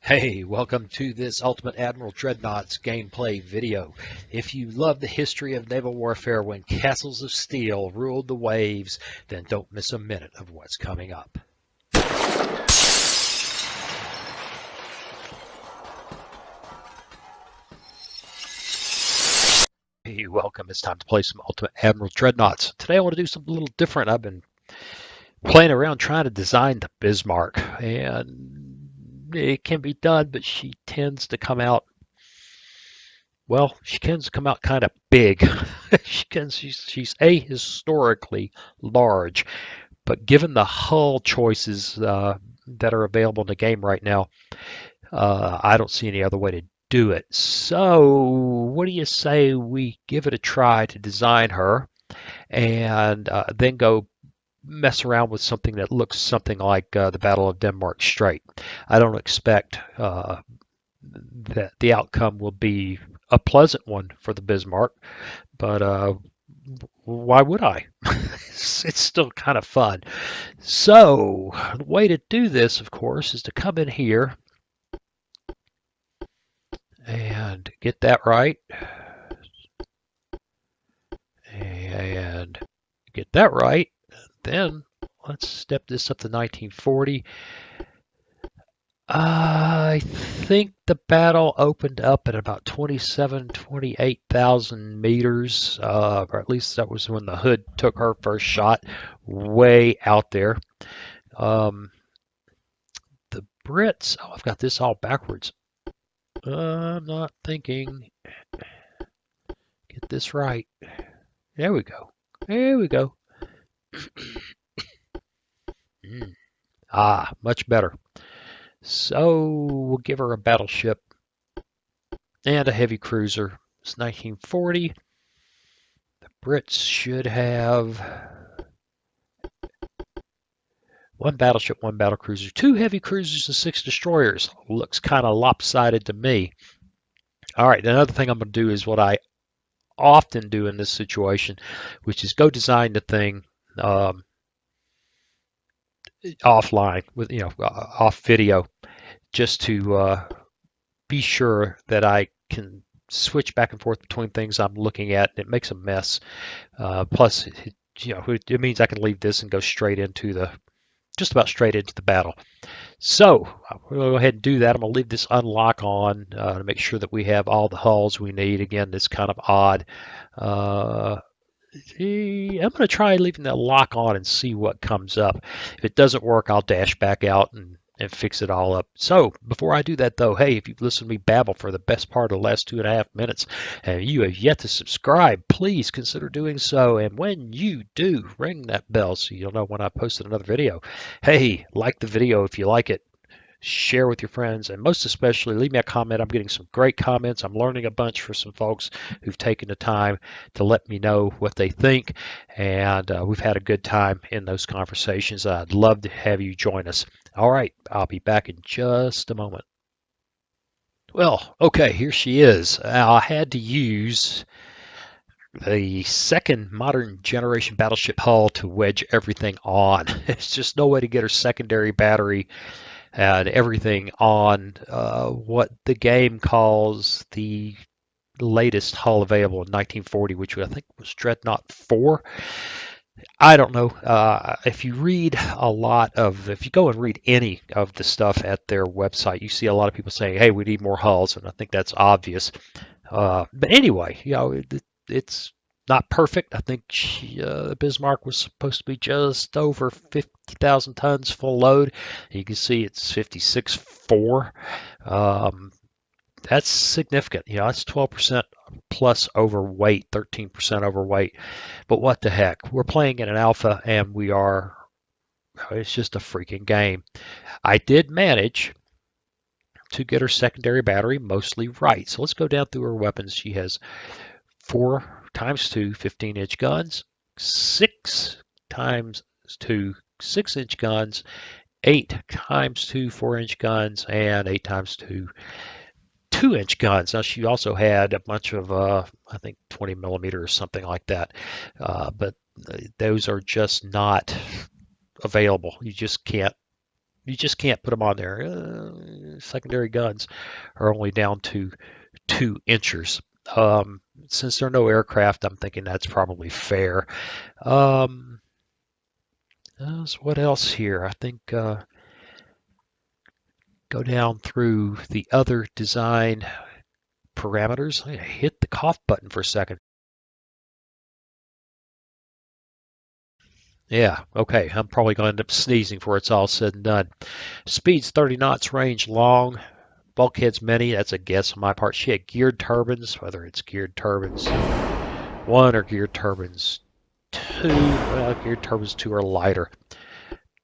Hey, welcome to this Ultimate Admiral Dreadnoughts gameplay video. If you love the history of naval warfare when castles of steel ruled the waves, then don't miss a minute of what's coming up. Hey, welcome. It's time to play some Ultimate Admiral Dreadnoughts. Today I want to do something a little different. I've been playing around trying to design the Bismarck, and it can be done, but she tends to come out kind of big. She's historically large, but given the hull choices that are available in the game right now, I don't see any other way to do it. So, what do you say we give it a try to design her, and then go mess around with something that looks something like the Battle of Denmark Strait? I don't expect that the outcome will be a pleasant one for the Bismarck, but why would I? It's still kind of fun. So the way to do this, of course, is to come in here and get that right, and get that right. Then let's step this up to 1940. I think the battle opened up at about 28,000 meters, or at least that was when the Hood took her first shot, way out there. The Brits, I've got this all backwards. I'm not thinking. Get this right. There we go. There we go. Much better. So we'll give her a battleship and a heavy cruiser. It's 1940. The Brits should have one battleship, one battlecruiser, two heavy cruisers, and 6 destroyers. Looks kind of lopsided to me. All right, another thing I'm going to do is what I often do in this situation, which is go design the thing offline with off video, just to be sure that I can switch back and forth between things I'm looking at. It makes a mess. Plus, it means I can leave this and go just about straight into the battle. So we'll go ahead and do that. I'm going to leave this unlock on to make sure that we have all the hulls we need. Again, it's kind of odd. I'm going to try leaving the lock on and see what comes up. If it doesn't work, I'll dash back out and fix it all up. So before I do that, though, hey, if you've listened to me babble for the best part of the last 2.5 minutes and you have yet to subscribe, please consider doing so. And when you do, ring that bell so you'll know when I posted another video. Hey, like the video if you like it. Share with your friends, and most especially leave me a comment. I'm getting some great comments. I'm learning a bunch for some folks who've taken the time to let me know what they think, and we've had a good time in those conversations. I'd love to have you join us. All right, I'll be back in just a moment. Well, okay, here she is. I had to use the second modern generation battleship hull to wedge everything on. There's just no way to get her secondary battery and everything on what the game calls the latest hull available in 1940, which I think was Dreadnought 4. I don't know. If you go and read any of the stuff at their website, you see a lot of people saying, hey, we need more hulls, and I think that's obvious. But anyway, it's not perfect. I think Bismarck was supposed to be just over 50,000 tons full load. You can see it's 56.4. That's significant. That's 12% plus overweight, 13% overweight. But what the heck? We're playing in an alpha, and it's just a freaking game. I did manage to get her secondary battery mostly right. So let's go down through her weapons. She has 4 times 2 15-inch guns, 6 times 2 6-inch guns, 8 times 2 4-inch guns, and 8 times 2 2-inch guns. Now she also had a bunch of I think 20 millimeter or something like that, but those are just not available. You just can't put them on there. secondary guns are only down to 2 inches. Since there are no aircraft, I'm thinking that's probably fair. Um, what else here? I think go down through the other design parameters. I hit the cough button for a second. Yeah, okay. I'm probably going to end up sneezing before it's all said and done. Speed's 30 knots, range long, bulkheads many. That's a guess on my part. She had geared turbines, whether it's geared turbines 1 or geared turbines 2. Well, geared turbines 2 are lighter.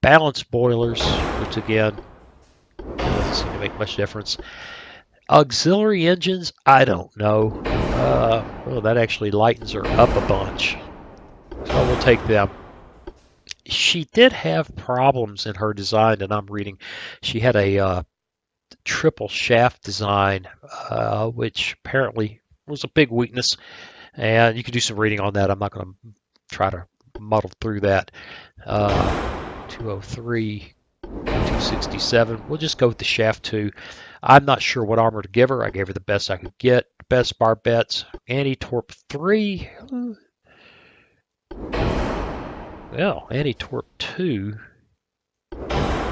Balanced boilers, which again doesn't seem to make much difference. Auxiliary engines, I don't know. Well, that actually lightens her up a bunch. So we'll take them. She did have problems in her design that I'm reading. She had a triple shaft design, which apparently was a big weakness. And you can do some reading on that. I'm not going to try to muddle through that. 203, 267. We'll just go with the shaft 2. I'm not sure what armor to give her. I gave her the best I could get. Best barbettes. Anti-torp 3. Well, anti-torp 2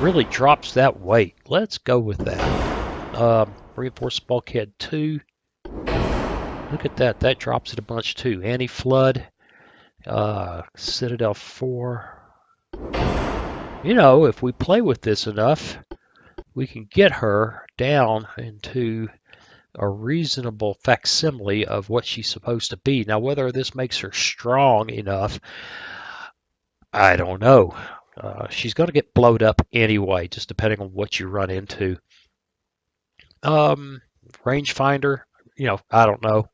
really drops that weight. Let's go with that. Reinforced bulkhead 2. Look at that. That drops it a bunch too. Anti-flood. Citadel 4. You know, if we play with this enough, we can get her down into a reasonable facsimile of what she's supposed to be. Now, whether this makes her strong enough, I don't know. She's going to get blowed up anyway, just depending on what you run into. Rangefinder, you know, I don't know.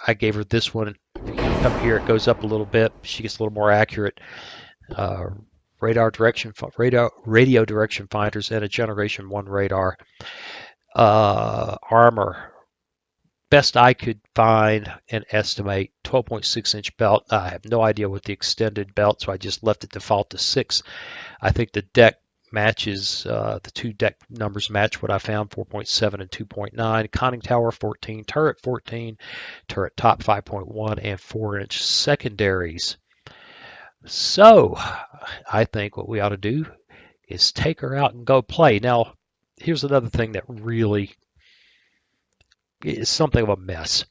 I gave her this one. If you come here, it goes up a little bit. She gets a little more accurate. Radio direction finders and a Generation 1 radar. Armor. Best I could find and estimate, 12.6-inch belt. I have no idea what the extended belt, so I just left it default to 6. I think the deck matches, the 2 deck numbers match what I found, 4.7 and 2.9. Conning tower 14, turret 14, turret top 5.1, and 4-inch secondaries. So I think what we ought to do is take her out and go play. Now, here's another thing that really is something of a mess.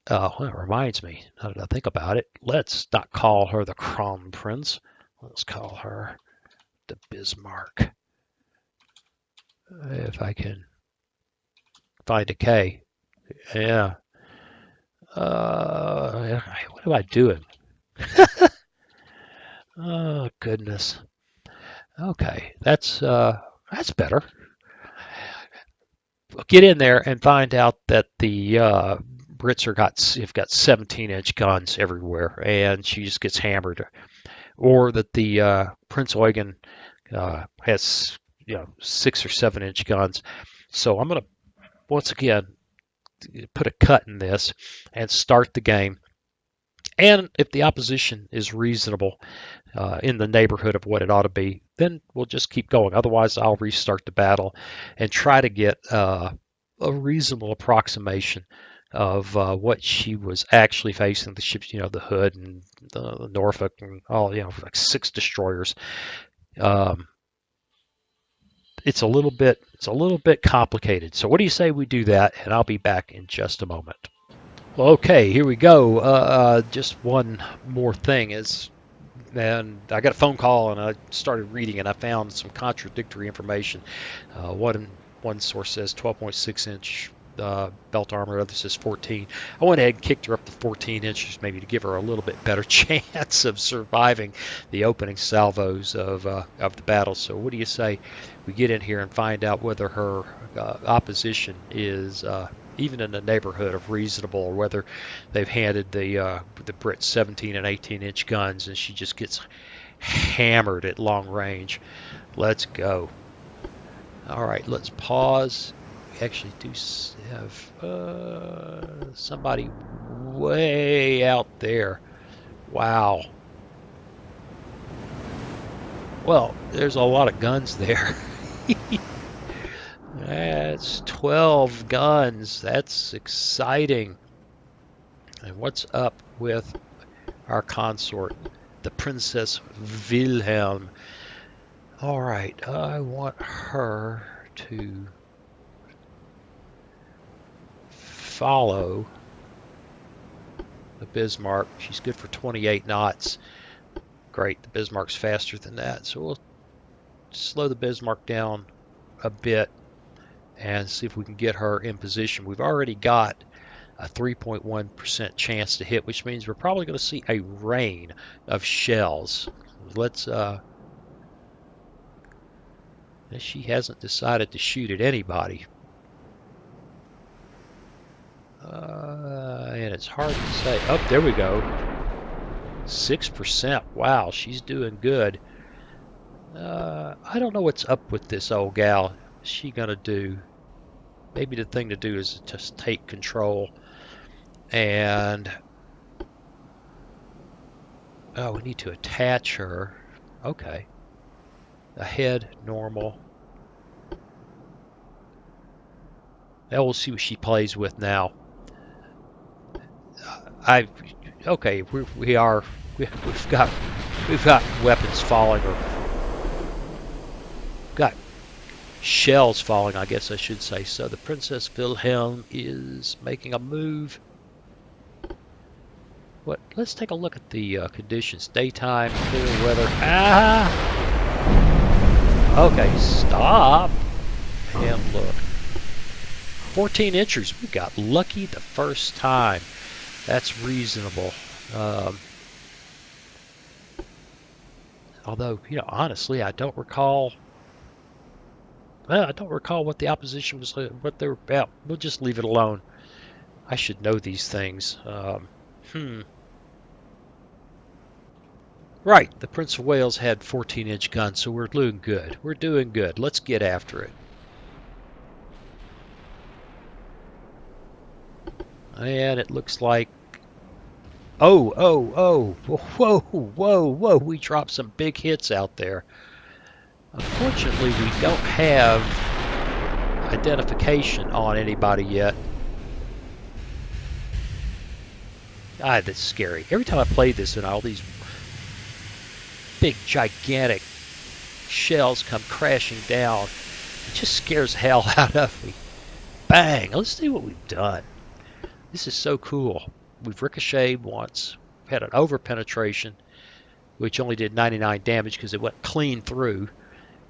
Well, it reminds me, now that I think about it, let's not call her the Crown Prince. Let's call her the Bismarck. If I can find a K. Yeah. What am I doing? Oh, goodness. Okay, that's better. Get in there and find out that the Brits have got 17-inch guns everywhere, and she just gets hammered, or that the Prinz Eugen has 6 or 7-inch guns. So I'm going to once again put a cut in this and start the game. And if the opposition is reasonable in the neighborhood of what it ought to be, then we'll just keep going. Otherwise, I'll restart the battle and try to get a reasonable approximation of what she was actually facing. The ships, the Hood and the Norfolk and all, like 6 destroyers. It's a little bit complicated. So what do you say we do that? And I'll be back in just a moment. Well, okay, here we go. Just one more thing and I got a phone call and I started reading and I found some contradictory information. One source says 12.6-inch belt armor, other says 14. I went ahead and kicked her up to 14 inches maybe to give her a little bit better chance of surviving the opening salvos of the battle. So what do you say we get in here and find out whether her opposition is even in the neighborhood of reasonable, or whether they've handed the Brits 17 and 18-inch guns and she just gets hammered at long range. Let's go. All right, let's pause. We actually do have somebody way out there. Wow. Well, there's a lot of guns there. That's 12 guns. That's exciting. And what's up with our consort, the Princess Wilhelm? All right, I want her to follow the Bismarck. She's good for 28 knots. Great, the Bismarck's faster than that. So we'll slow the Bismarck down a bit and see if we can get her in position. We've already got a 3.1% chance to hit, which means we're probably going to see a rain of shells. Let's she hasn't decided to shoot at anybody. And it's hard to say. Oh, there we go. 6%. Wow, she's doing good. I don't know what's up with this old gal. What's she gonna do? Maybe the thing to do is just take control. And oh, we need to attach her. Okay. Ahead, normal. Now we'll see what she plays with now. Okay, we've got weapons falling, or got shells falling, I guess I should say. So the Princess Wilhelm is making a move. What? Let's take a look at the conditions. Daytime, clear weather. Ah! Okay, stop. And look. 14 inches. We got lucky the first time. That's reasonable. Although, you know, honestly, I don't recall. Well, I don't recall what the opposition was, what they were about. We'll just leave it alone. I should know these things. Right, the Prince of Wales had 14-inch guns, so we're doing good. We're doing good. Let's get after it. And it looks like... Oh, whoa, we dropped some big hits out there. Unfortunately, we don't have identification on anybody yet. Ah, that's scary. Every time I play this and all these big, gigantic shells come crashing down, it just scares the hell out of me. Bang! Let's see what we've done. This is so cool. We've ricocheted once. We've had an over-penetration, which only did 99 damage because it went clean through.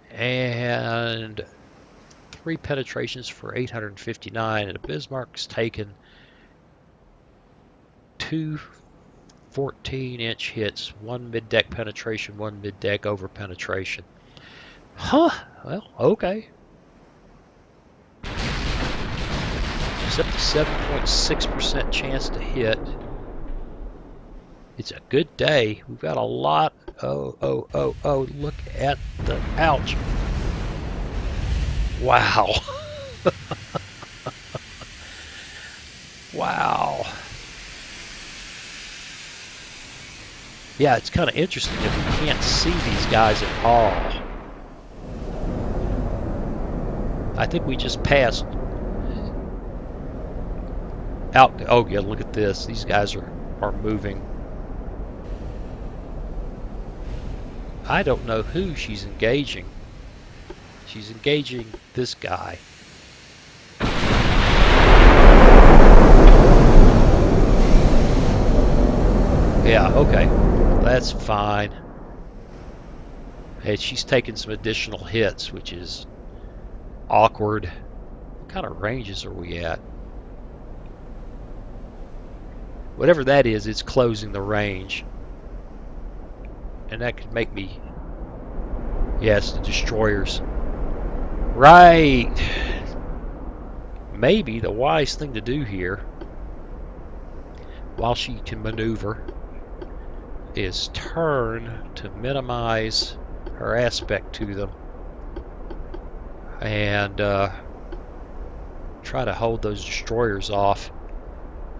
And 3 penetrations for 859. And the Bismarck's taken 2 14-inch hits. 1 mid-deck penetration, 1 mid-deck over-penetration. Huh. Well, okay. Except a 7.6% chance to hit. It's a good day. We've got a lot. Oh, look at the... Ouch. Wow. Wow. Yeah, it's kind of interesting that we can't see these guys at all. I think we just passed out. Oh yeah, look at this. These guys are moving. I don't know who she's engaging. She's engaging this guy. Yeah, okay. That's fine. Hey, she's taking some additional hits, which is awkward. What kind of ranges are we at? Whatever that is, it's closing the range. And that could make me... Yes, the destroyers. Right. Maybe the wise thing to do here, while she can maneuver, is turn to minimize her aspect to them and try to hold those destroyers off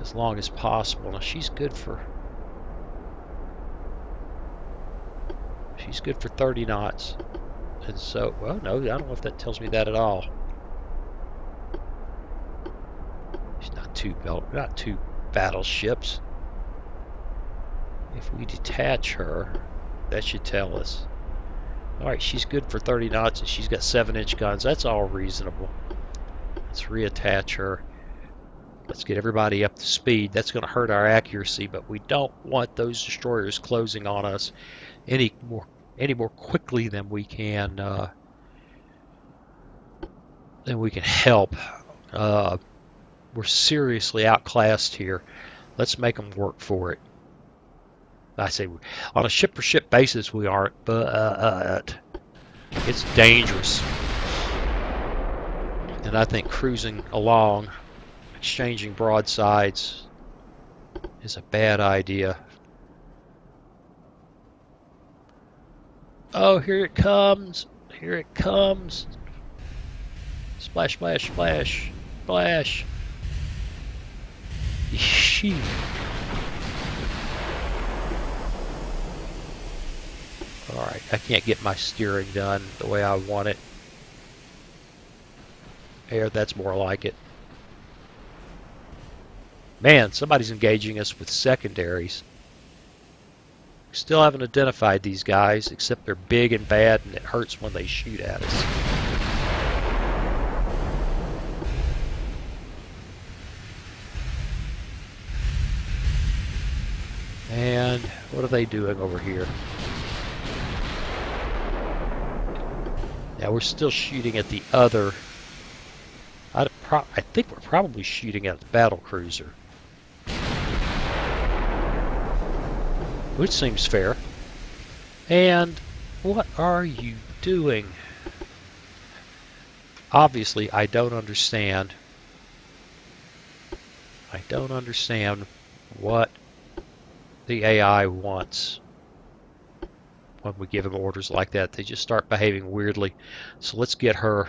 as long as possible. Now she's good for She's good for 30 knots. And so, well, no, I don't know if that tells me that at all. She's not two battleships. If we detach her, that should tell us. Alright, she's good for 30 knots and she's got 7-inch guns. That's all reasonable. Let's reattach her. Let's get everybody up to speed. That's going to hurt our accuracy, but we don't want those destroyers closing on us any more quickly than we can help. We're seriously outclassed here. Let's make them work for it. I say on a ship-for-ship basis we aren't, but it's dangerous. And I think cruising along, exchanging broadsides, is a bad idea. Oh, here it comes! Here it comes! Splash, splash, splash, splash! Sheesh. Alright, I can't get my steering done the way I want it. There, that's more like it. Man, somebody's engaging us with secondaries. Still haven't identified these guys, except they're big and bad and it hurts when they shoot at us. And what are they doing over here? Now we're still shooting at the other. I think we're probably shooting at the battle cruiser, which seems fair. And what are you doing? Obviously, I don't understand. I don't understand what the AI wants when we give them orders like that. They just start behaving weirdly. So let's get her.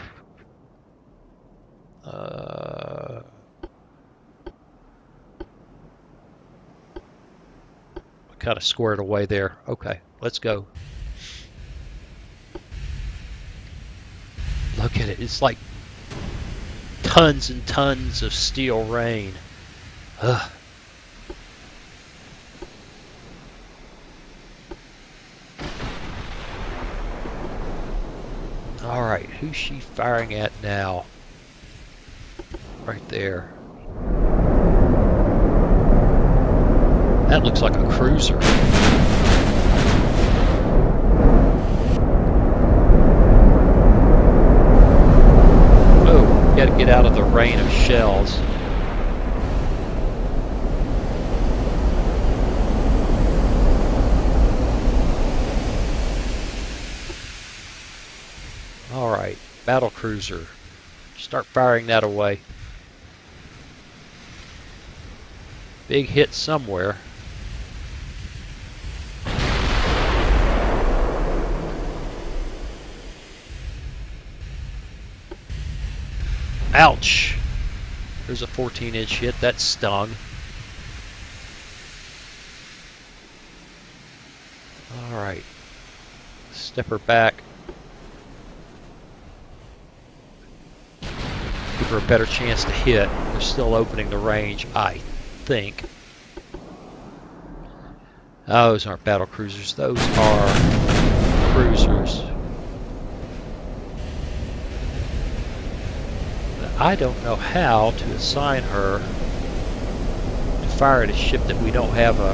Kind of squared away there. Okay, let's go. Look at it. It's like tons and tons of steel rain. Ugh. Alright, who's she firing at now? Right there. That looks like a cruiser. Oh, gotta get out of the rain of shells. Alright, battle cruiser. Start firing that away. Big hit somewhere. Ouch! There's a 14-inch hit. That stung. Alright. Step her back. Give her a better chance to hit. We're still opening the range, I think. Those aren't battle cruisers. Those are cruisers. I don't know how to assign her to fire at a ship that we don't have a...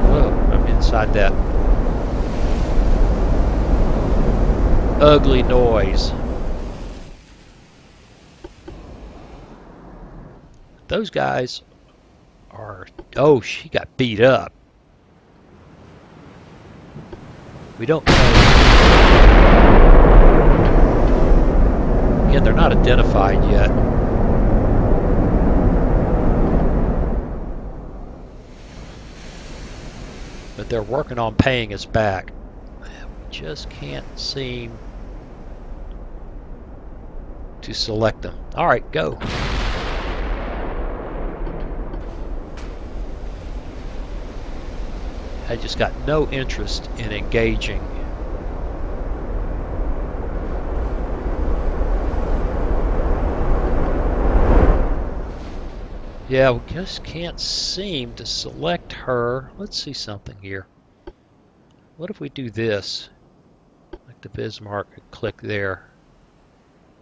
Whoa, I'm inside that ugly noise. Those guys are... Oh, she got beat up. We don't know. Again, they're not identified yet. But they're working on paying us back. We just can't seem to select them. Alright, go. I just got no interest in engaging. Yeah, we just can't seem to select her. Let's see something here. What if we do this? Like the Bismarck, click there.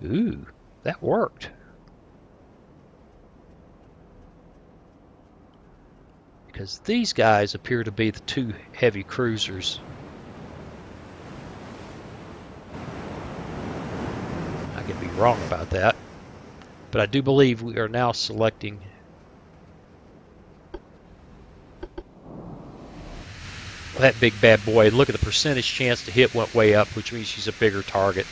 Ooh, that worked. Because these guys appear to be the two heavy cruisers. I could be wrong about that. But I do believe we are now selecting that big bad boy. Look at the percentage chance to hit went way up, which means she's a bigger target.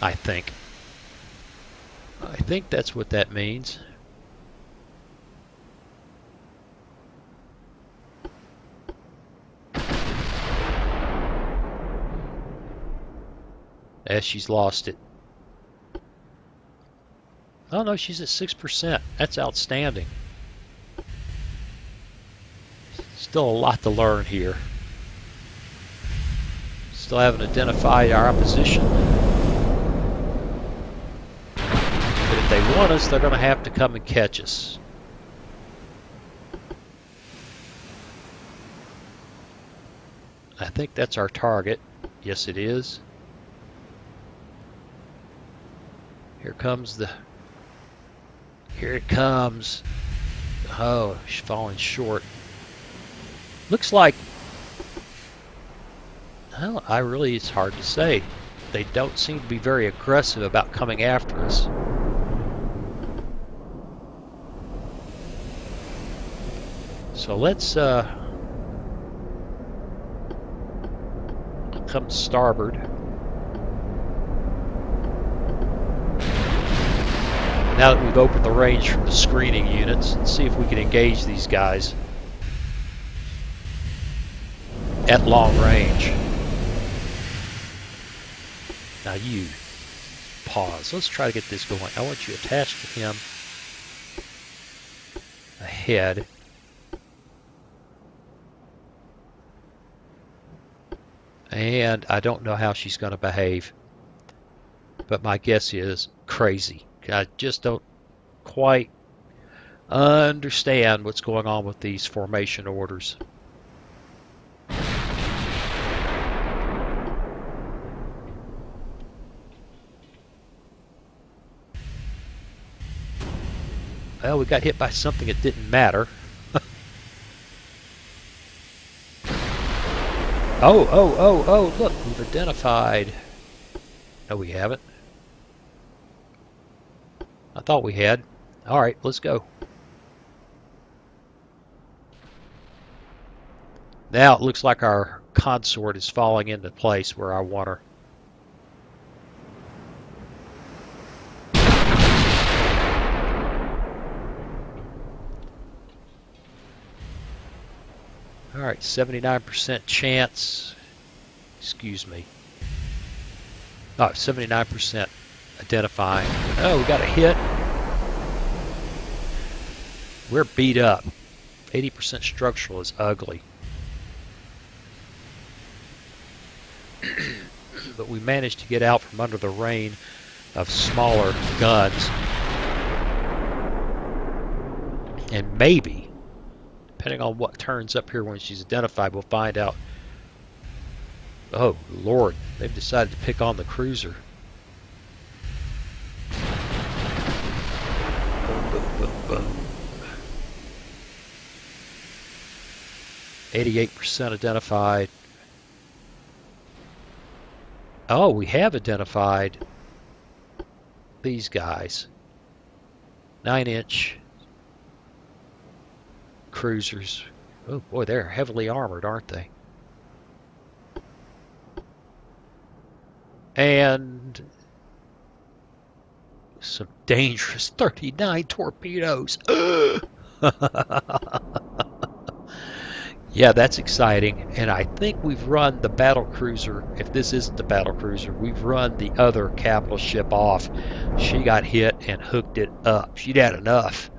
I think that's what that means. As she's lost it. Oh no, she's at 6%. That's outstanding. Still a lot to learn here. Still haven't identified our opposition. But if they want us, they're going to have to come and catch us. I think that's our target. Yes, it is. Here it comes. Oh, she's falling short. Looks like, well, it's hard to say. They don't seem to be very aggressive about coming after us. So let's come starboard. Now that we've opened the range from the screening units, let's see if we can engage these guys at long range. Now you pause. Let's try to get this going. I want you attached to him ahead. And I don't know how she's going to behave, but my guess is crazy. I just don't quite understand what's going on with these formation orders. Well, we got hit by something that didn't matter. Oh, look, we've identified. No, we haven't. I thought we had. All right, let's go. Now it looks like our consort is falling into place where I want her. All right, 79% chance. Excuse me. Oh, 79% identifying. Oh, we got a hit. We're beat up. 80% structural is ugly. But we managed to get out from under the rain of smaller guns. And maybe, depending on what turns up here when she's identified, we'll find out. Oh, Lord, they've decided to pick on the cruiser. 88% identified. Oh, we have identified these guys. 9-inch cruisers. Oh boy, they're heavily armored, aren't they? And some dangerous 39 torpedoes. Yeah, that's exciting. And I think we've run the battle cruiser. If this isn't the battle cruiser, we've run the other capital ship off. She got hit and hooked it up. She'd had enough.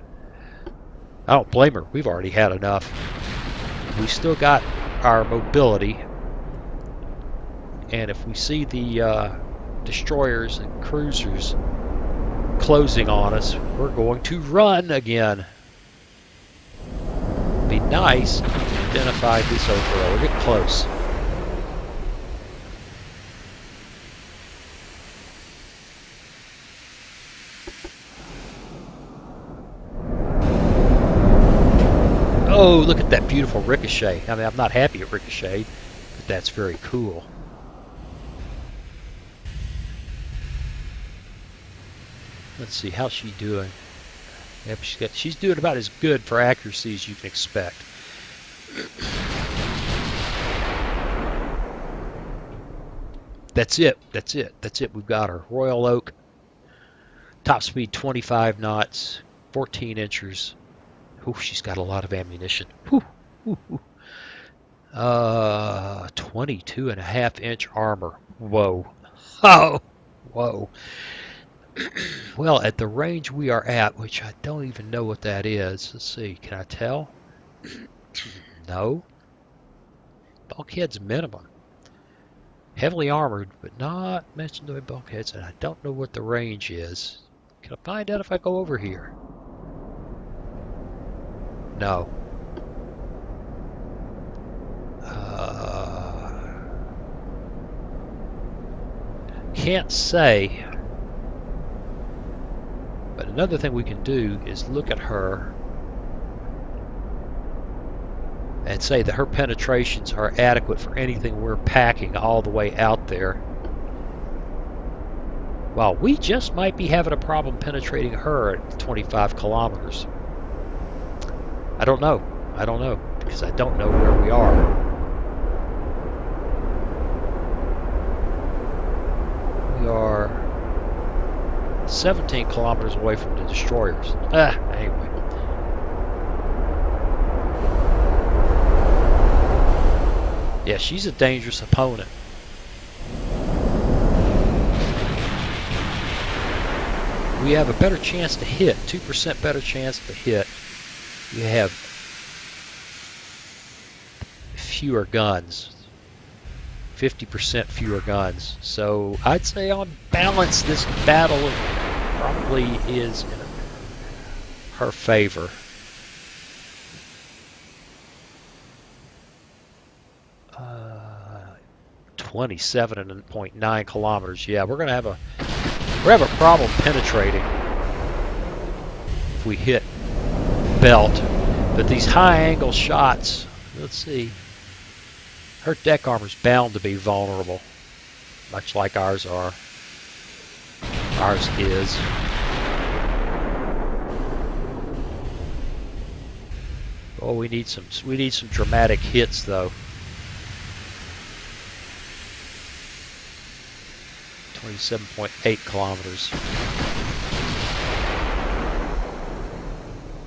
I don't blame her. We've already had enough. We still got our mobility. And if we see the destroyers and cruisers closing on us, we're going to run again. Be nice if you identified this overall. We're getting close. Oh, look at that beautiful ricochet. I mean, I'm not happy it ricocheted, but that's very cool. Let's see, how's she doing? Yep, she's doing about as good for accuracy as you can expect. That's it. That's it. That's it. We've got her. Royal Oak. Top speed 25 knots. 14 inches. Ooh, she's got a lot of ammunition. Whew, whew, whew. 22.5-inch armor. Whoa. Oh, whoa. Well, at the range we are at, which I don't even know what that is. Let's see. Can I tell? No. Bulkheads minimum. Heavily armored, but not mentioned by bulkheads, and I don't know what the range is. Can I find out if I go over here? No. Can't say. But another thing we can do is look at her and say that her penetrations are adequate for anything we're packing all the way out there. While we just might be having a problem penetrating her at 25 kilometers. I don't know. I don't know, because I don't know where we are. We are 17 kilometers away from the destroyers. Anyway. Yeah, she's a dangerous opponent. We have a better chance to hit, 2% better chance to hit. You have fewer guns, 50% fewer guns. So I'd say on balance this battle probably is in her favor. Uh, 27.9 kilometers. Yeah, we're gonna have a problem penetrating if we hit belt. But these high angle shots, let's see. Her deck armor's bound to be vulnerable, much like ours are. Ours is. Oh, we need some dramatic hits though. 27.8 kilometers.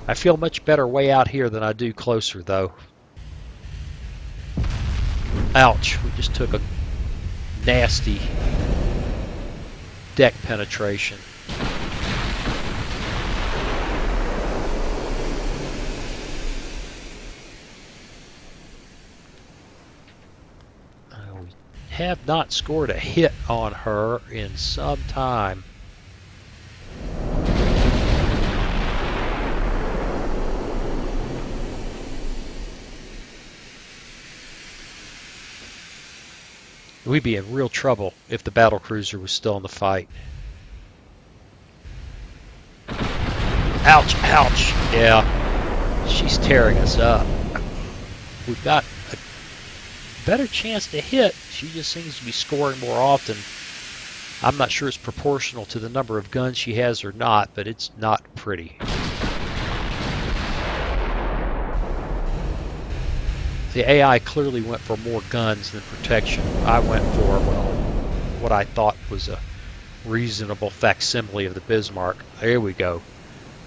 I feel much better way out here than I do closer though. Ouch, we just took a nasty deck penetration. We have not scored a hit on her in some time. We'd be in real trouble if the battlecruiser was still in the fight. Ouch, ouch. Yeah, she's tearing us up. We've got a better chance to hit. She just seems to be scoring more often. I'm not sure it's proportional to the number of guns she has or not, but it's not pretty. The AI clearly went for more guns than protection. I went for, well, what I thought was a reasonable facsimile of the Bismarck. There we go.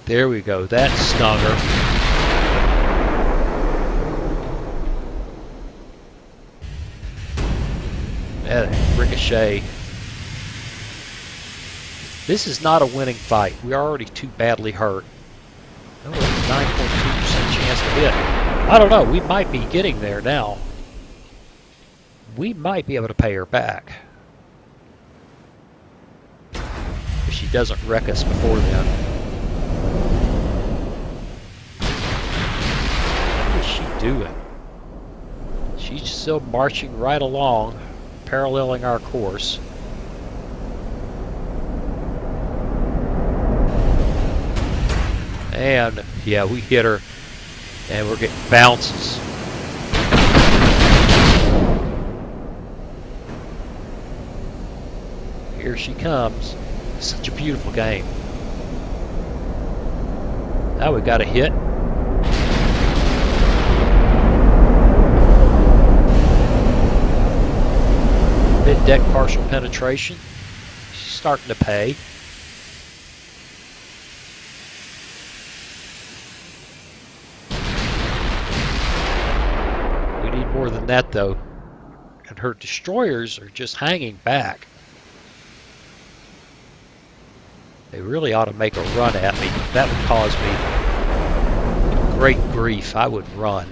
There we go. That stung her. That ricochet. This is not a winning fight. We are already too badly hurt. Oh, 9.2%. chance to hit. I don't know. We might be getting there now. We might be able to pay her back. If she doesn't wreck us before then. What is she doing? She's still marching right along, paralleling our course. And, yeah, we hit her, and we're getting bounces. Here she comes. Such a beautiful game. Now we got a hit. Mid-deck partial penetration. She's starting to pay. We need more than that, though. And her destroyers are just hanging back. They really ought to make a run at me. That would cause me great grief. I would run.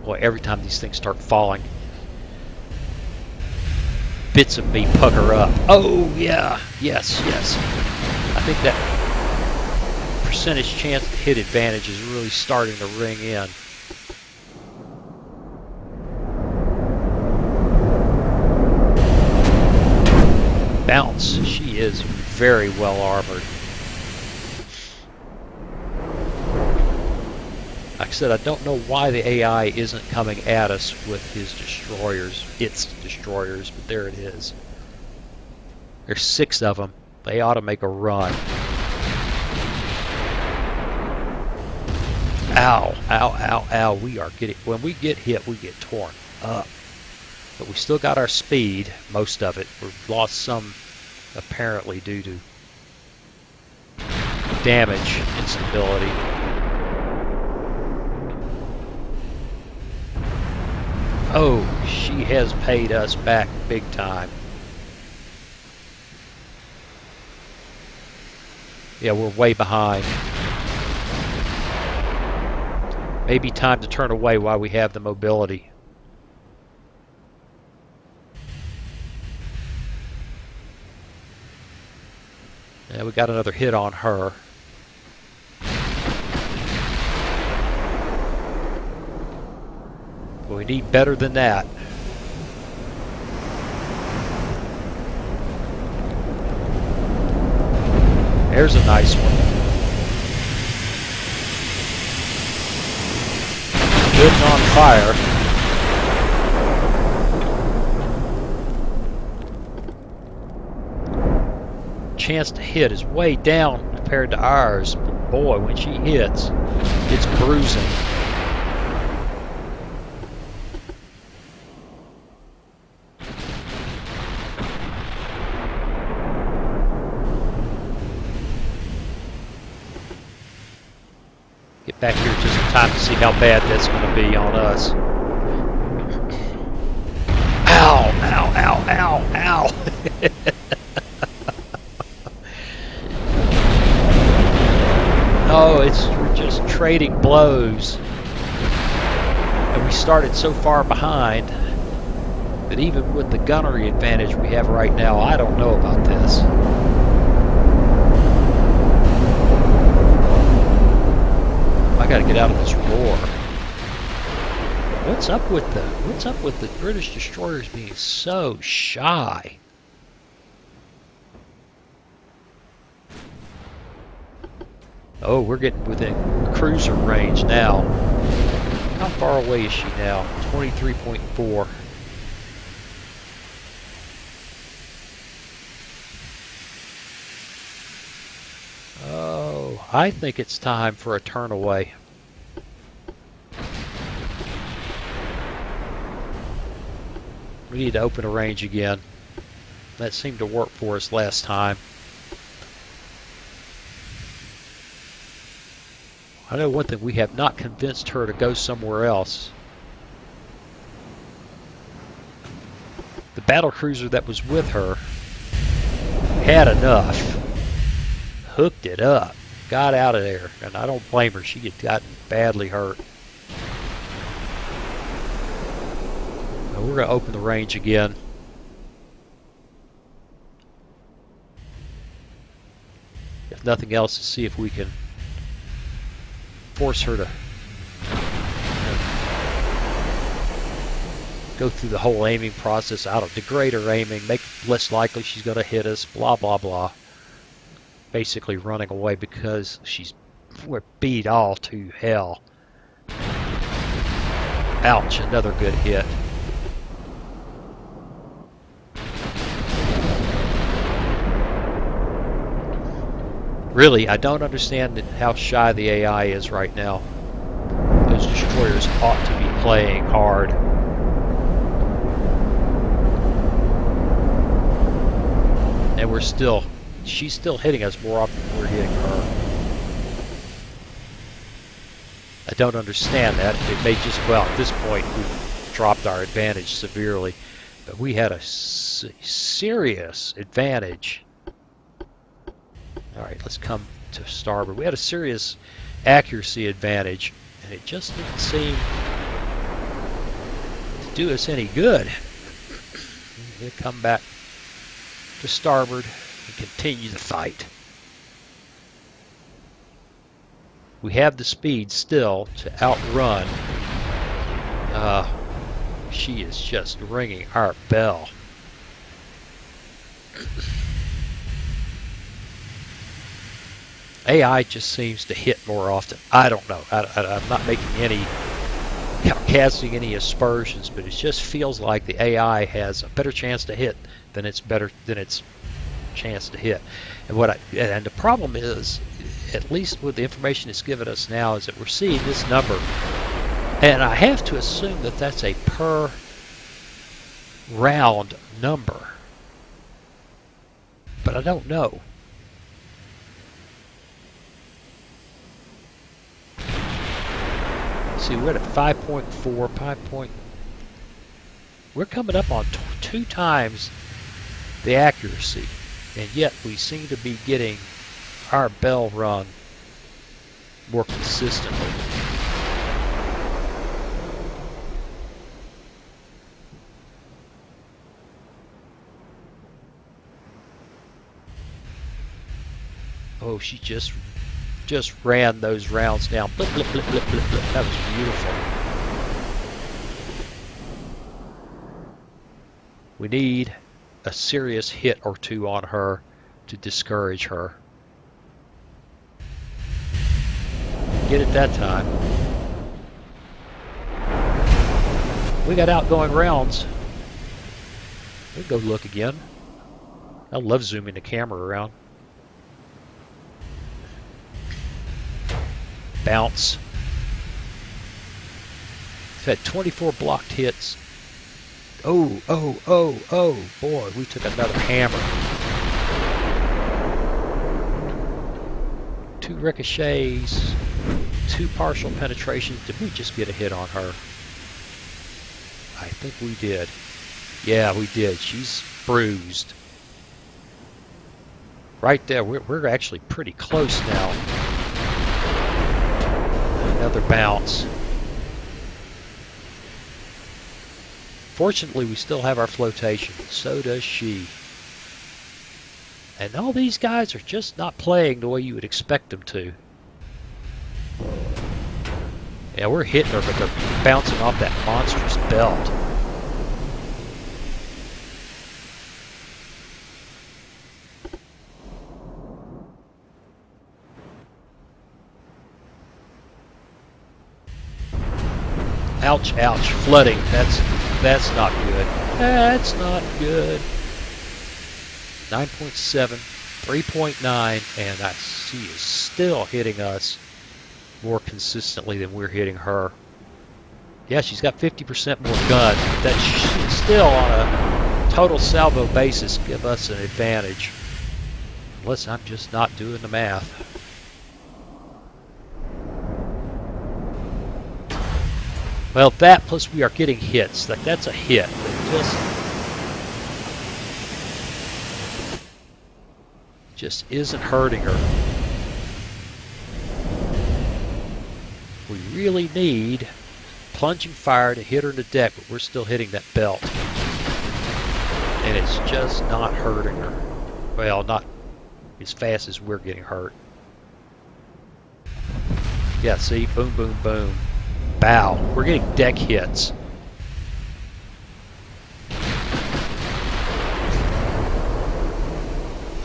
Boy, every time these things start falling, bits of me pucker up. Oh, yeah. Yes, yes. I think that percentage chance to hit advantage is really starting to ring in. Bounce. She is very well armored. Like I said, I don't know why the AI isn't coming at us with his destroyers, its destroyers, but there it is. There's 6 of them. They ought to make a run. Ow, ow, ow, ow. We are getting, when we get hit, we get torn up. But we still got our speed, most of it. We've lost some, apparently, due to damage instability. Oh, she has paid us back big time. Yeah, we're way behind. Maybe time to turn away while we have the mobility. Yeah, we got another hit on her. But we need better than that. There's a nice one. Getting on fire. Chance to hit is way down compared to ours. But boy, when she hits, it's bruising. Get back here just in time to see how bad that's going to be on us. Ow, ow, ow, ow, ow. Oh, we're just trading blows. And we started so far behind that even with the gunnery advantage we have right now, I don't know about this. I gotta get out of this roar. What's up with the British destroyers being so shy? Oh, we're getting within cruiser range now. How far away is she now? 23.4. Oh, I think it's time for a turn away. We need to open a range again. That seemed to work for us last time. I know one thing, we have not convinced her to go somewhere else. The battle cruiser that was with her had enough, hooked it up, got out of there, and I don't blame her. She had gotten badly hurt. Now we're going to open the range again. If nothing else, to see if we can force her to go through the whole aiming process. I don't degrade her aiming, make it less likely she's going to hit us, blah, blah, blah. Basically running away because we're beat all to hell. Ouch, another good hit. Really, I don't understand how shy the AI is right now. Those destroyers ought to be playing hard. And she's still hitting us more often than we're hitting her. I don't understand that. It may just, well, at this point, we've dropped our advantage severely. But we had a serious advantage. Alright, let's come to starboard. We had a serious accuracy advantage, and it just didn't seem to do us any good. We'll come back to starboard and continue the fight. We have the speed still to outrun. She is just ringing our bell. AI just seems to hit more often. I don't know. I'm not making casting any aspersions, but it just feels like the AI has a better chance to hit than its chance to hit. And the problem is, at least with the information it's given us now, is that we're seeing this number, and I have to assume that that's a per round number, but I don't know. See, we're at 5.4, we're coming up on 2 times the accuracy, and yet we seem to be getting our bell rung more consistently. Oh, she just ran those rounds down. Blip, blip, blip, blip, blip, blip. That was beautiful. We need a serious hit or two on her to discourage her. Get it that time. We got outgoing rounds. We'll go look again. I love zooming the camera around. Bounce. We've had 24 blocked hits. Oh, boy, we took another hammer. 2 ricochets, 2 partial penetrations. Did we just get a hit on her? I think we did. Yeah, we did. She's bruised. Right there, we're actually pretty close now. Another bounce. Fortunately, we still have our flotation. So does she. And all these guys are just not playing the way you would expect them to. Yeah, we're hitting her, but they're bouncing off that monstrous belt. Ouch, ouch, flooding. That's not good. That's not good. 9.7, 3.9, and she is still hitting us more consistently than we're hitting her. Yeah, she's got 50% more gun. That should still, on a total salvo basis, give us an advantage. Unless I'm just not doing the math. Well, that plus we are getting hits. That's a hit. just isn't hurting her. We really need plunging fire to hit her in the deck, but we're still hitting that belt. And it's just not hurting her. Well, not as fast as we're getting hurt. Yeah, see? Boom, boom, boom. Bow. We're getting deck hits.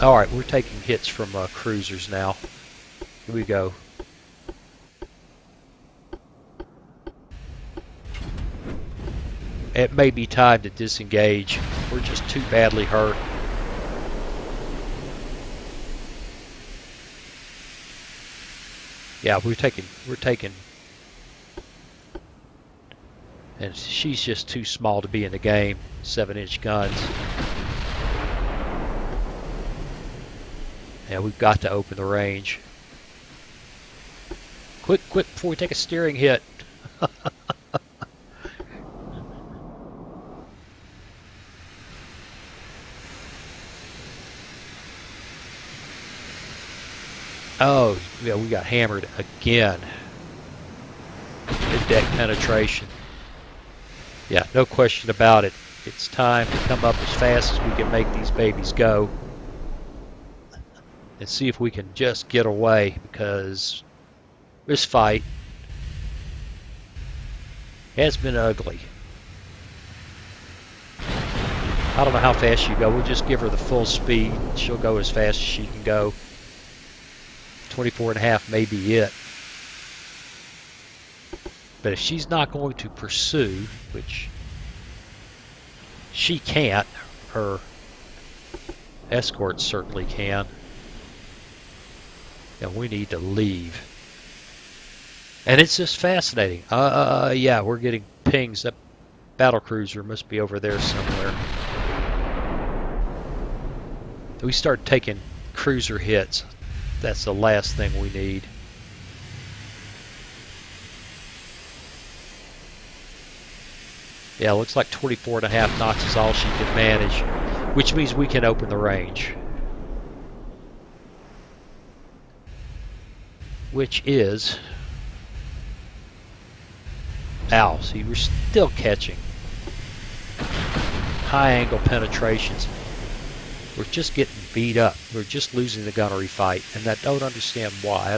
Alright, we're taking hits from cruisers now. Here we go. It may be time to disengage. We're just too badly hurt. Yeah, we're taking, and she's just too small to be in the game. 7-inch guns. Yeah, we've got to open the range. Quick, quick, before we take a steering hit. Oh, yeah, we got hammered again. Mid-deck penetration. Yeah, no question about it. It's time to come up as fast as we can make these babies go. And see if we can just get away, because this fight has been ugly. I don't know how fast you go. We'll just give her the full speed. She'll go as fast as she can go. 24.5 may be it. But if she's not going to pursue, which she can't, her escorts certainly can, then we need to leave. And it's just fascinating. Yeah, we're getting pings. That battle cruiser must be over there somewhere. We start taking cruiser hits. That's the last thing we need. Yeah, looks like 24.5 knots is all she can manage, which means we can open the range. Which is... Ow, see, we're still catching high angle penetrations. We're just getting beat up. We're just losing the gunnery fight, and I don't understand why.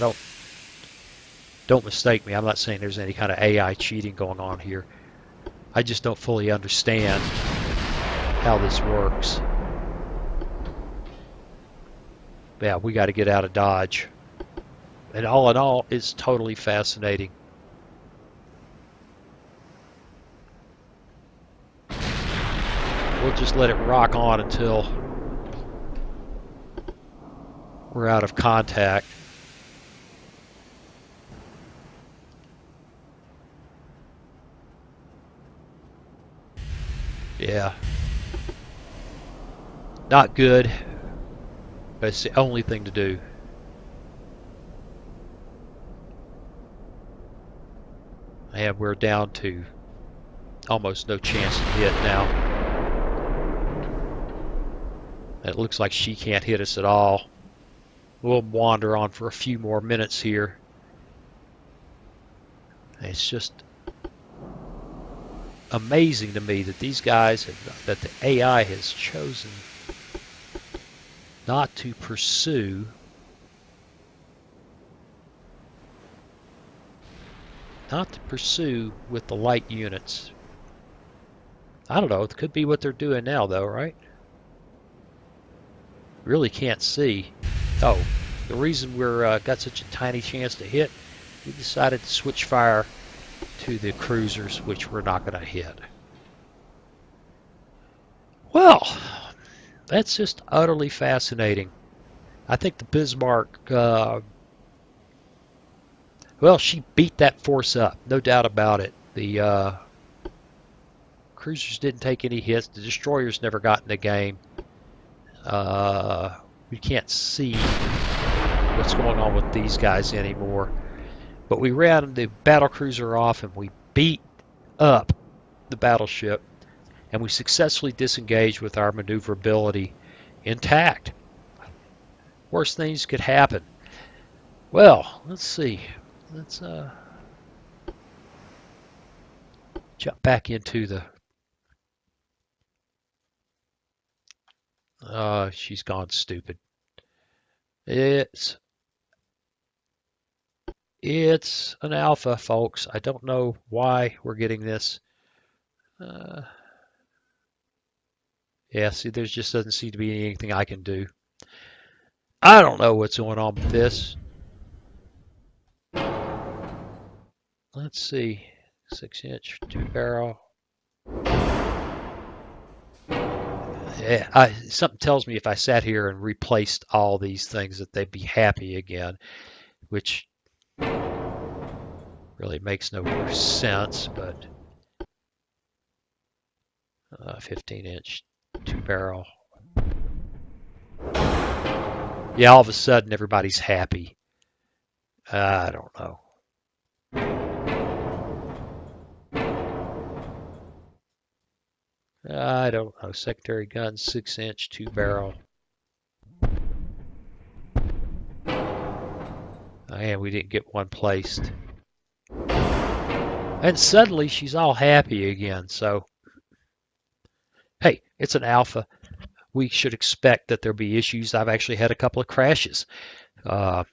Don't mistake me. I'm not saying there's any kind of AI cheating going on here. I just don't fully understand how this works. Yeah, we got to get out of Dodge. And all in all, it's totally fascinating. We'll just let it rock on until we're out of contact. Yeah. Not good, but it's the only thing to do. And we're down to almost no chance to hit now. It looks like she can't hit us at all. We'll wander on for a few more minutes here. It's just amazing to me that these guys, that the AI has chosen not to pursue with the light units. I don't know, it could be what they're doing now though, right? Really can't see. Oh, the reason we're got such a tiny chance to hit, we decided to switch fire to the cruisers, which we're not going to hit. Well, that's just utterly fascinating. I think the Bismarck, well, she beat that force up, no doubt about it. The cruisers didn't take any hits. The destroyers never got in the game. We can't see what's going on with these guys anymore. But we ran the battle cruiser off and we beat up the battleship, and we successfully disengaged with our maneuverability intact. Worst things could happen. Well, let's see. Let's jump back into the. She's gone stupid. It's an alpha, folks. I don't know why we're getting this. Yeah, see, there just doesn't seem to be anything I can do. I don't know what's going on with this. Let's see. 6-inch, 2-barrel. Yeah, something tells me if I sat here and replaced all these things that they'd be happy again, which really makes no sense, but 15-inch, 2-barrel. Yeah, all of a sudden everybody's happy. I don't know. I don't know. Secondary gun, 6-inch, 2-barrel. And we didn't get one placed. And suddenly she's all happy again. So, hey, it's an alpha. We should expect that there'll be issues. I've actually had a couple of crashes. Doesn't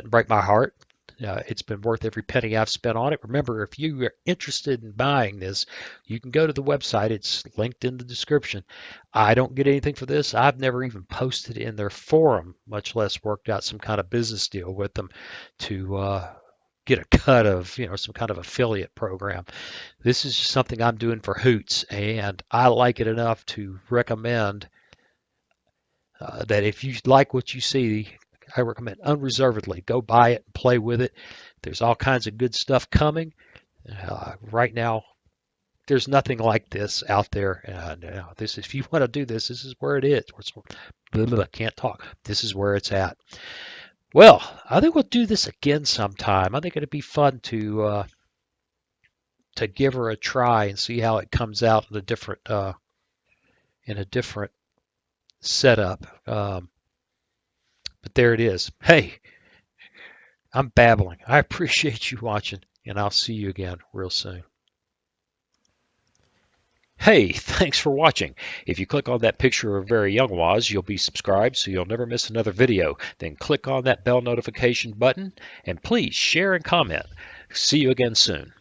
break my heart. It's been worth every penny I've spent on it. Remember, if you are interested in buying this, you can go to the website. It's linked in the description. I don't get anything for this. I've never even posted in their forum, much less worked out some kind of business deal with them to get a cut of, some kind of affiliate program. This is just something I'm doing for hoots, and I like it enough to recommend that if you like what you see, I recommend unreservedly go buy it and play with it. There's all kinds of good stuff coming. Right now, there's nothing like this out there. If you want to do this, this is where it is. Can't talk. This is where it's at. Well, I think we'll do this again sometime. I think it'd be fun to give her a try and see how it comes out in a different setup. But there it is. Hey, I'm babbling. I appreciate you watching, and I'll see you again real soon. Hey, thanks for watching. If you click on that picture of Very Young Waz, you'll be subscribed so you'll never miss another video. Then click on that bell notification button, and please share and comment. See you again soon.